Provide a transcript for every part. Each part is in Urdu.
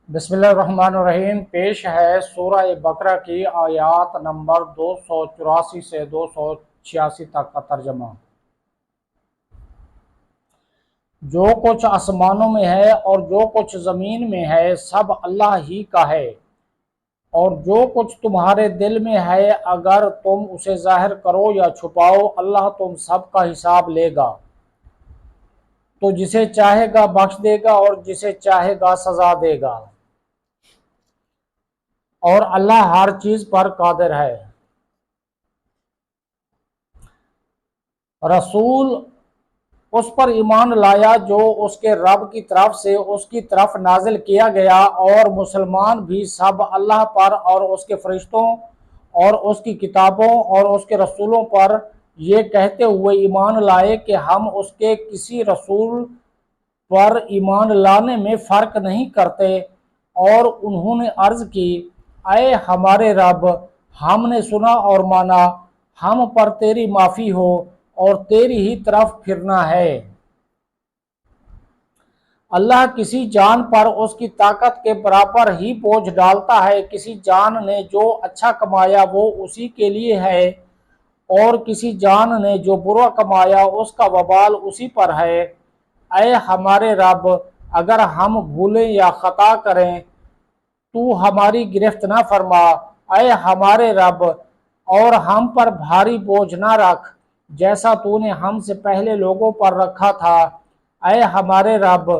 بسم اللہ الرحمن الرحیم۔ پیش ہے سورہ بقرہ کی آیات نمبر 284 سے 286 تک کا ترجمہ۔ جو کچھ آسمانوں میں ہے اور جو کچھ زمین میں ہے سب اللہ ہی کا ہے، اور جو کچھ تمہارے دل میں ہے اگر تم اسے ظاہر کرو یا چھپاؤ اللہ تم سب کا حساب لے گا۔ تو جسے چاہے گا بخش دے گا اور جسے چاہے گا سزا دے گا، اور اللہ ہر چیز پر قادر ہے۔ رسول اس پر ایمان لایا جو اس کے رب کی طرف سے اس کی طرف نازل کیا گیا، اور مسلمان بھی سب اللہ پر اور اس کے فرشتوں اور اس کی کتابوں اور اس کے رسولوں پر یہ کہتے ہوئے ایمان لائے کہ ہم اس کے کسی رسول پر ایمان لانے میں فرق نہیں کرتے، اور انہوں نے عرض کی اے ہمارے رب، ہم نے سنا اور مانا، ہم پر تیری معافی ہو اور تیری ہی طرف پھرنا ہے۔ اللہ کسی جان پر اس کی طاقت کے برابر ہی بوجھ ڈالتا ہے، کسی جان نے جو اچھا کمایا وہ اسی کے لیے ہے، اور کسی جان نے جو برا کمایا اس کا وبال اسی پر ہے۔ اے ہمارے رب، اگر ہم بھولیں یا خطا کریں تو ہماری گرفت نہ فرما۔ اے ہمارے رب، اور ہم پر بھاری بوجھ نہ رکھ جیسا تو نے ہم سے پہلے لوگوں پر رکھا تھا۔ اے ہمارے رب،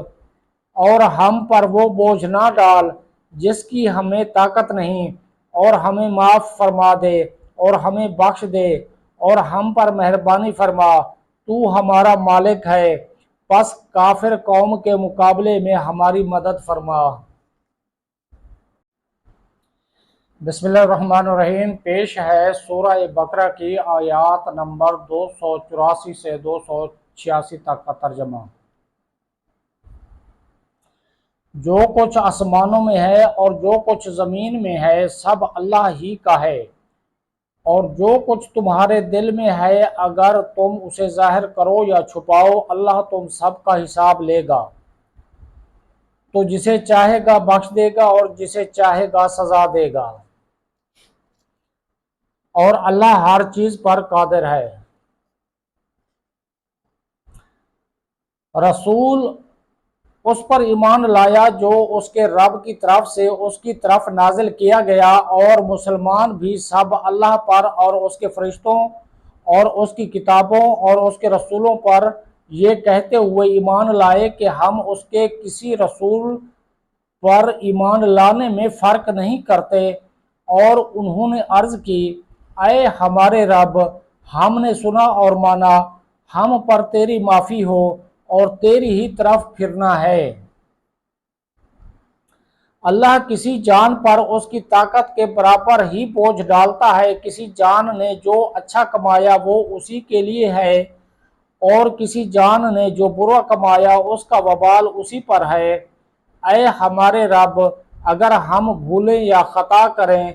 اور ہم پر وہ بوجھ نہ ڈال جس کی ہمیں طاقت نہیں، اور ہمیں معاف فرما دے اور ہمیں بخش دے اور ہم پر مہربانی فرما، تو ہمارا مالک ہے، پس کافر قوم کے مقابلے میں ہماری مدد فرما۔ بسم اللہ الرحمن الرحیم۔ پیش ہے سورہ بقرہ کی آیات نمبر 284 سے 286 تک کا ترجمہ۔ جو کچھ آسمانوں میں ہے اور جو کچھ زمین میں ہے سب اللہ ہی کا ہے، اور جو کچھ تمہارے دل میں ہے اگر تم اسے ظاہر کرو یا چھپاؤ اللہ تم سب کا حساب لے گا۔ تو جسے چاہے گا بخش دے گا اور جسے چاہے گا سزا دے گا، اور اللہ ہر چیز پر قادر ہے۔ رسول اس پر ایمان لایا جو اس کے رب کی طرف سے اس کی طرف نازل کیا گیا، اور مسلمان بھی سب اللہ پر اور اس کے فرشتوں اور اس کی کتابوں اور اس کے رسولوں پر یہ کہتے ہوئے ایمان لائے کہ ہم اس کے کسی رسول پر ایمان لانے میں فرق نہیں کرتے، اور انہوں نے عرض کی اے ہمارے رب، ہم نے سنا اور مانا، ہم پر تیری معافی ہو اور تیری ہی طرف پھرنا ہے۔ اللہ کسی جان پر اس کی طاقت کے برابر ہی بوجھ ڈالتا ہے، کسی جان نے جو اچھا کمایا وہ اسی کے لیے ہے، اور کسی جان نے جو برا کمایا اس کا وبال اسی پر ہے۔ اے ہمارے رب، اگر ہم بھولیں یا خطا کریں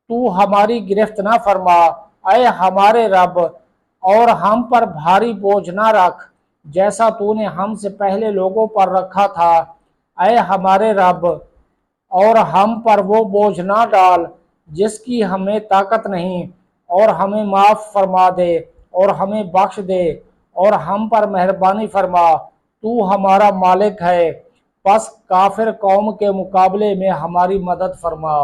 تو ہماری گرفت نہ فرما۔ اے ہمارے رب، اور ہم پر بھاری بوجھ نہ رکھ جیسا تو نے ہم سے پہلے لوگوں پر رکھا تھا۔ اے ہمارے رب، اور ہم پر وہ بوجھ نہ ڈال جس کی ہمیں طاقت نہیں، اور ہمیں معاف فرما دے اور ہمیں بخش دے اور ہم پر مہربانی فرما، تو ہمارا مالک ہے، پس کافر قوم کے مقابلے میں ہماری مدد فرما۔